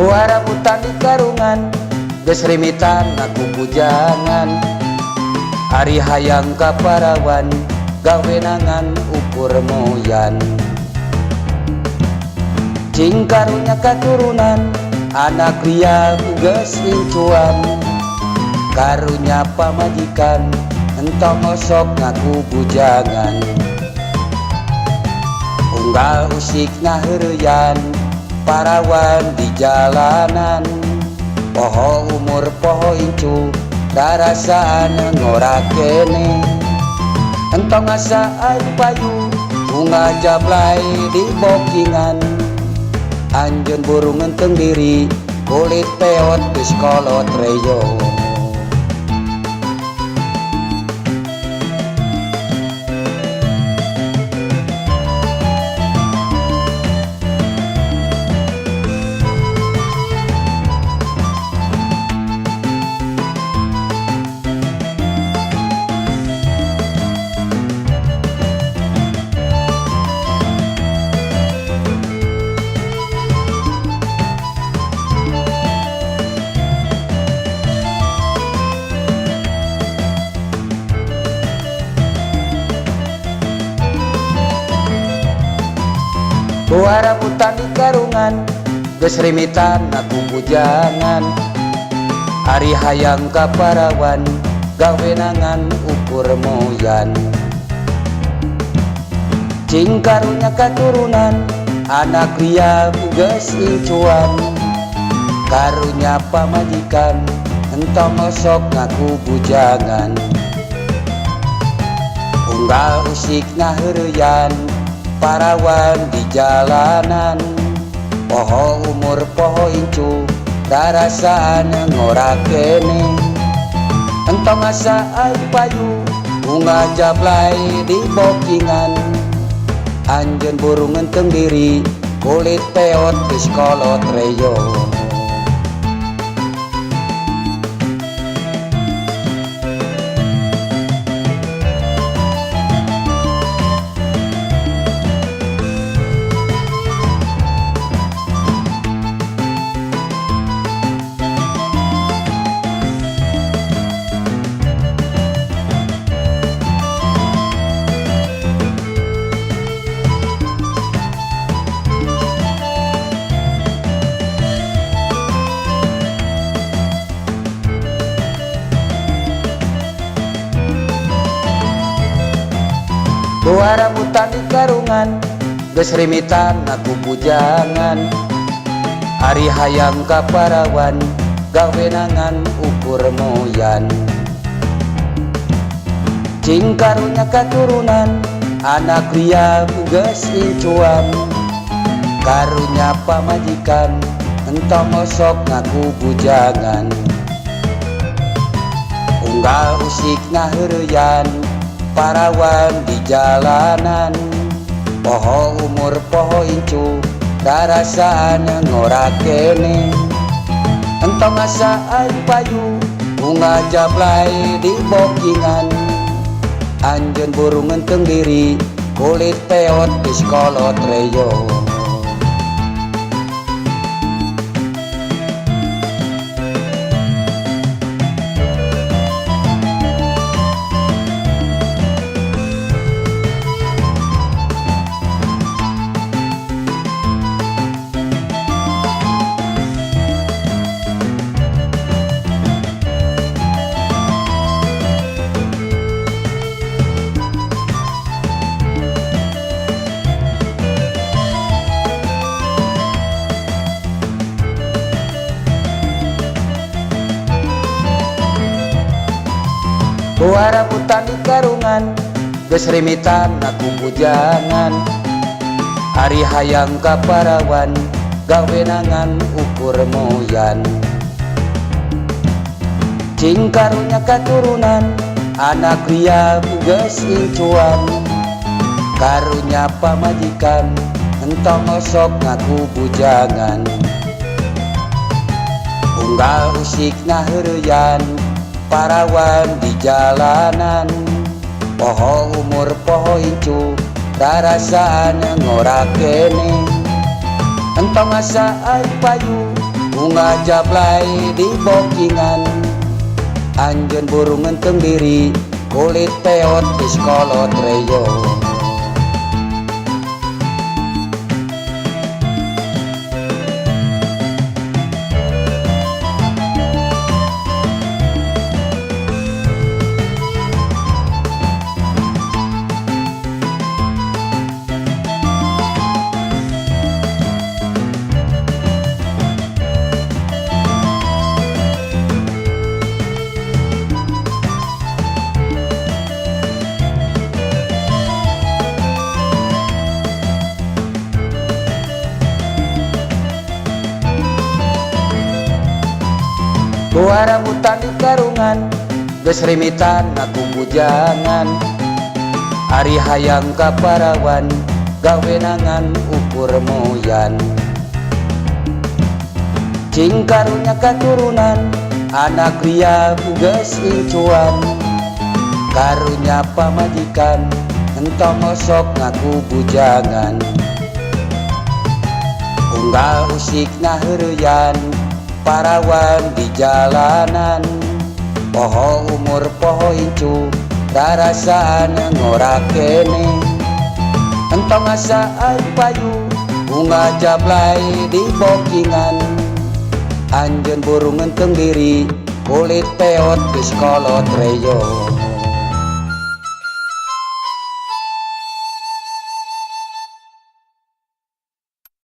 Harabutan di karungan geus rimitan aku bujangan, ari hayang kaparawan gawe nangan ukur moyan. Cing karunya katurunan anak ria geus incuan, karunya pamajikan entong osok ngaku bujangan. Unggal usik ngaheureyan parawan di jalanan, poho umur poho incu darasaan ngora kene. Entong asa ayu payu bunga jablay di bokingan, anjeun burung enteng diri kulit peot geus kolot reyo. Harabutan di karungan geus rimitan aku bujangan, ari hayang kaparawan gawe nangan ukur moyan. Cing karunya katurunan anak ria geus incuan, karunya pamajikan entong osok ngaku bujangan. Unggal usik ngaheureyan parawan di jalanan, poho umur poho incu darasaan ngora kene. Entong asa ayu payu bunga jablay di bokingan, anjeun burung enteng diri kulit peot geus kolot reyo. Harabutan di karungan geus rimitan aku bujangan, ari hayang kaparawan gawe nangan ukur moyan. Cing karunya katurunan anak ria geus incuan, karunya pamajikan entong osok ngaku bujangan. Unggal usik ngaheureyan parawan di jalanan, poho umur poho incu darasaan ngora kene. Entong asa ayu payu bunga jablay di bokingan, anjeun burung enteng diri kulit peot geus kolot reyo. Harabutan di karungan geus rimitan aku bujangan, ari hayang kaparawan gawe nangan ukur moyan. Cing karunya katurunan anak ria geus incuan, karunya pamajikan entong osok ngaku bujangan. Unggal usik ngaheureyan parawan di jalanan, poho umur poho incu darasaan ngora kene. Entong asa ayu payu bunga jablay di bokingan. Anjeun burung ngenteng diri kulit peot geus kolot reyo. Gua rambutan di karungan, geus rimitan aku bujangan. Ari hayang ka Parawan, gawe nangan ukur moyan. Cing karunya katurunan, anak liya geus incuan. Karunya pamajikan, entong ngosok ngaku bujangan. Unggal usik naheureyan, Parawan di jalanan. Poho umur poho incu, darasaan ngorak kene. Entong asa air payu, bunga jablay di bokingan. Anjeun burung ngenteng diri, kulit peot geus kolot reyo.